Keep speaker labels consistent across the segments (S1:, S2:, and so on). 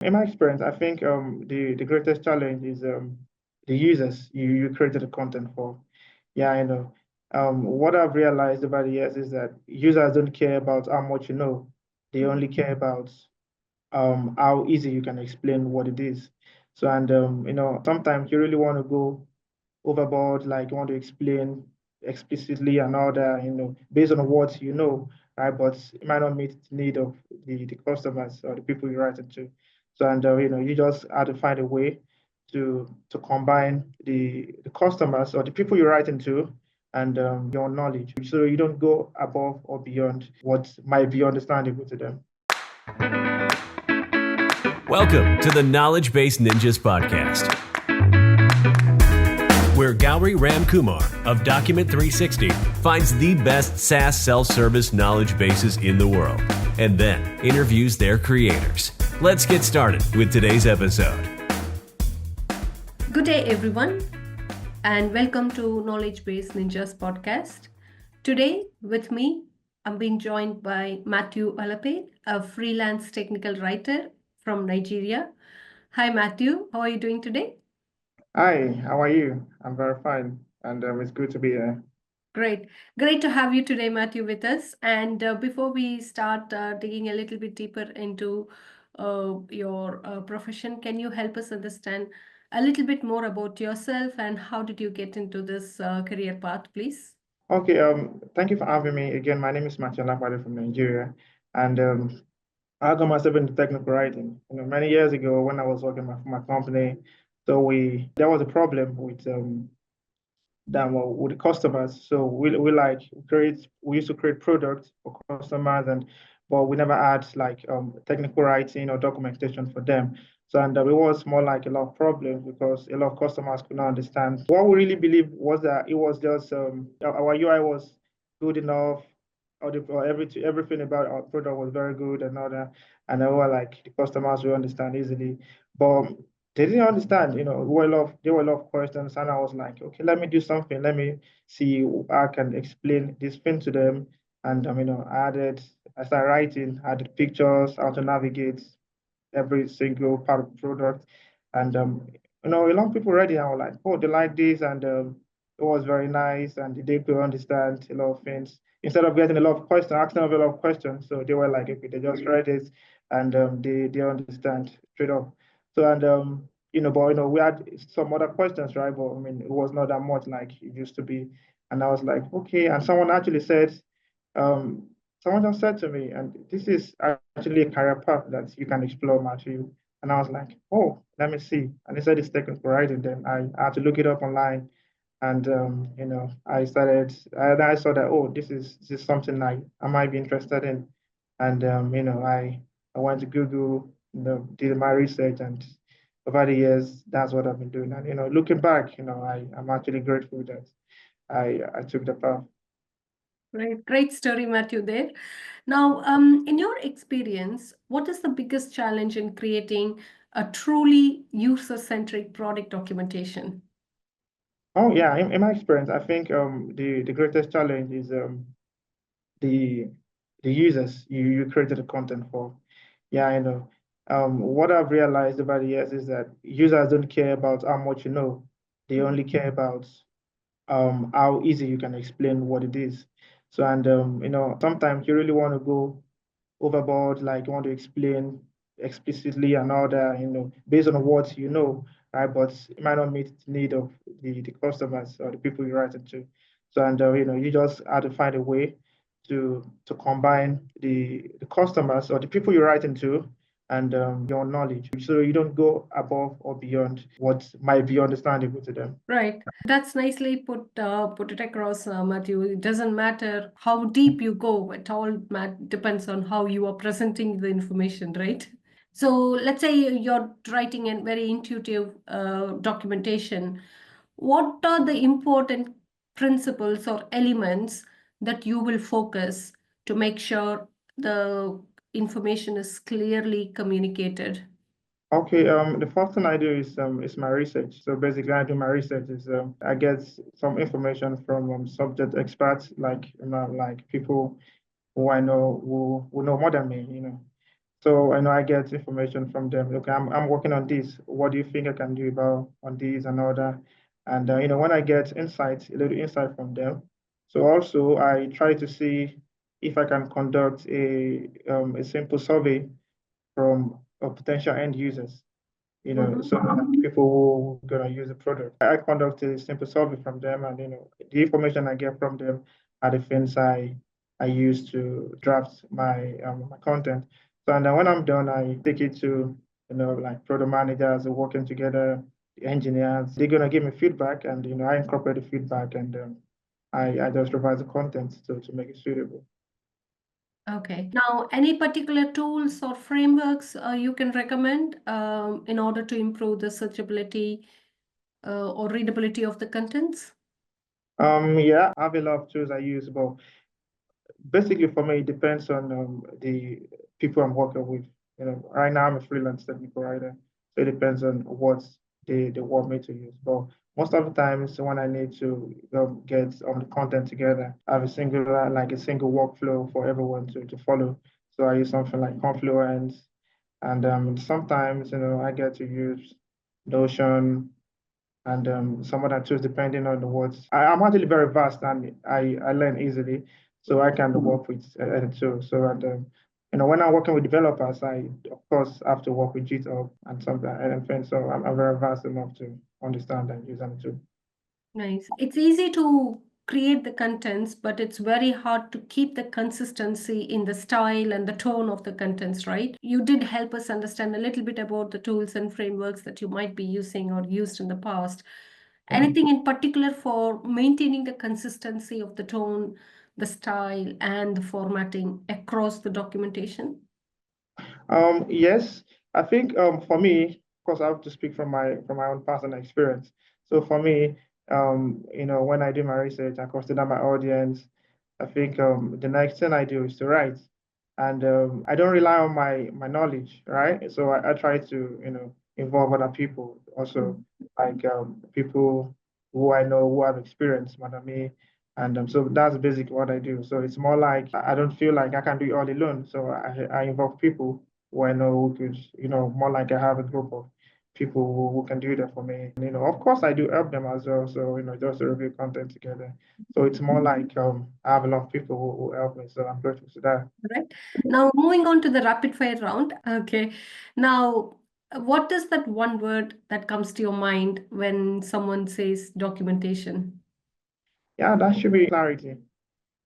S1: In my experience, I think the greatest challenge is the users you created the content for. Yeah, I know. What I've realized over the years is that users don't care about how much you know. They only care about how easy you can explain what it is. So, and sometimes you really want to go overboard, like you want to explain explicitly and all that, based on what you know, right? But it might not meet the need of the customers or the people you're writing to. So, and you just have to find a way to combine the customers or the people you're writing to and your knowledge, so you don't go above or beyond what might be understandable to them.
S2: Welcome to the Knowledge Based Ninjas podcast, where Gauri Ramkumar of Document 360 finds the best SaaS self-service knowledge bases in the world and then interviews their creators. Let's get started with today's episode.
S3: Good day, everyone, and welcome to Knowledge Based Ninjas podcast. Today, with me, I'm being joined by Matthew Olapade, a freelance technical writer from Nigeria. Hi, Matthew. How are you doing today?
S1: Hi, how are you? I'm very fine, and it's good to be here.
S3: Great. Great to have you today, Matthew, with us. And before we start digging a little bit deeper into your profession, can you help us understand a little bit more about yourself and how did you get into this career path, please?
S1: Okay, thank you for having me again. My name is Matthew Olapade from Nigeria, and I got myself into technical writing. Many years ago when I was working for my company, so we there was a problem with the customers. So we used to create products for customers, and but we never had like technical writing or documentation for them. So and it was more like a lot of problems because a lot of customers could not understand. What we really believed was that it was just our UI was good enough, or everything about our product was very good and all that, and they were like the customers will understand easily. But they didn't understand, there were a lot of questions, and I was like, okay, let me do something. Let me see how I can explain this thing to them. And I started writing, added pictures, how to navigate every single part of the product. And a lot of people read it and were like, oh, they like this, and it was very nice, and they could understand a lot of things. Instead of getting a lot of questions, asking them a lot of questions, so they were like, okay, they just read it, and they understand straight up. So and but we had some other questions, right? But I mean, it was not that much like it used to be. And I was like, okay. And someone actually said, um, someone just said to me, and this is actually a career path that you can explore, Matthew. And I was like, oh, let me see. And they said it's technical writing. Then I had to look it up online, and I saw that, oh, this is something I might be interested in, and I went to Google, did my research, and over the years, that's what I've been doing. And looking back, I'm actually grateful that I took the path.
S3: Right. Great story, Matthew, there. Now, in your experience, what is the biggest challenge in creating a truly user-centric product documentation?
S1: Oh yeah, in my experience, I think the greatest challenge is the the users you created the content for. Yeah, I know. What I've realized over the years is that users don't care about how much you know. They only care about how easy you can explain what it is. So and sometimes you really want to go overboard, like you want to explain explicitly and all that, based on what you know, right? But it might not meet the need of the customers or the people you're writing to. So and you just have to find a way to combine the customers or the people you're writing to and your knowledge, so you don't go above or beyond what might be understandable to them.
S3: Right. That's nicely put it across, Matthew. It doesn't matter how deep you go. It all depends on how you are presenting the information, right? So let's say you're writing a very intuitive documentation. What are the important principles or elements that you will focus to make sure the information is clearly communicated?
S1: Okay, the first thing I do is my research. So basically, I do my research is I get some information from subject experts, like like people who I know who know more than me. So I know I get information from them. Look, I'm working on this. What do you think I can do about on this and all that? And when I get insights, a little insight from them. So also I try to see if I can conduct a simple survey from potential end users.
S3: Mm-hmm.
S1: So that people who gonna use the product. I conduct a simple survey from them, and the information I get from them are the things I use to draft my content. So and then when I'm done, I take it to like product managers working together, the engineers. They're gonna give me feedback, and I incorporate the feedback, and I just revise the content to make it suitable.
S3: Okay. Now, any particular tools or frameworks you can recommend in order to improve the searchability or readability of the contents?
S1: Yeah, I have a lot of tools I use, but basically for me, it depends on the people I'm working with. Right now I'm a freelance technical writer, so it depends on what they want me to use. But most of the times when I need to get the content together, I have a single workflow for everyone to follow. So I use something like Confluence, and sometimes I get to use Notion and some other tools depending on the words. I'm actually very vast and I learn easily, so I can work with any tool. So and when I'm working with developers, I of course have to work with GitHub and something and anything. So I'm very vast enough to understand and use any tool.
S3: Nice. It's easy to create the contents, but it's very hard to keep the consistency in the style and the tone of the contents, right? You did help us understand a little bit about the tools and frameworks that you might be using or used in the past.
S1: Yeah.
S3: Anything in particular for maintaining the consistency of the tone, the style, and the formatting across the documentation?
S1: Yes, I think for me, of course, I have to speak from my own personal experience. So for me, when I do my research, I consider my audience. I think the next thing I do is to write, and I don't rely on my knowledge, right? So I try to involve other people also, like people who I know who have experience more than me, and so that's basically what I do. So it's more like I don't feel like I can do it all alone. So I involve people who I know who could, more like I have a group of people who can do that for me. And, of course, I do help them as well. So, just to review content together. So it's more like I have a lot of people who help me. So I'm grateful to that.
S3: Right. Now, moving on to the rapid fire round. Okay. Now, what is that one word that comes to your mind when someone says documentation?
S1: Yeah, that should be clarity.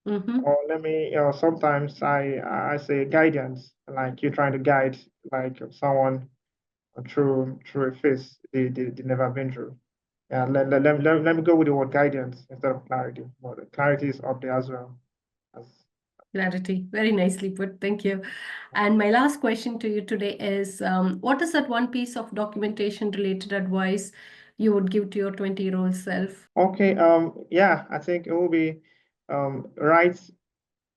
S3: Mm-hmm.
S1: Or let me, sometimes I say guidance, like you're trying to guide like someone through a phase they never been through. Yeah, let me go with the word guidance instead of clarity. But the clarity is up there as well. As,
S3: Clarity. Very nicely put. Thank you. And my last question to you today is, what is that one piece of documentation related advice you would give to your 20-year-old self?
S1: okay, yeah, I think it will be write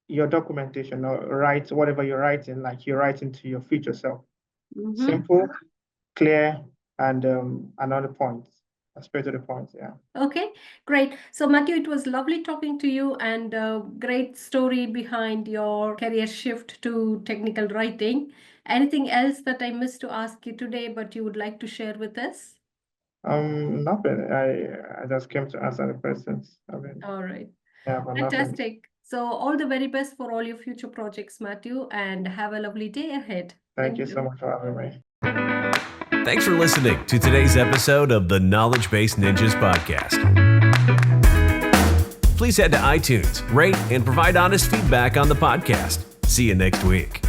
S1: your documentation or write whatever you're writing, like you're writing to your future self.
S3: Mm-hmm.
S1: Simple, clear, and another point. Straight to the point, yeah.
S3: Okay, great. So, Matthew, it was lovely talking to you and great story behind your career shift to technical writing. Anything else that I missed to ask you today, but you would like to share with us?
S1: Nothing. I just came to answer the questions. I mean,
S3: All right,
S1: yeah, but nothing.
S3: fantastic. So, all the very best for all your future projects, Matthew, and have a lovely day ahead.
S1: Thank
S3: Thank
S1: you so
S3: you.
S1: much for having me.
S2: Thanks for listening to today's episode of the Knowledge Base Ninjas podcast. Please head to iTunes, rate, and provide honest feedback on the podcast. See you next week.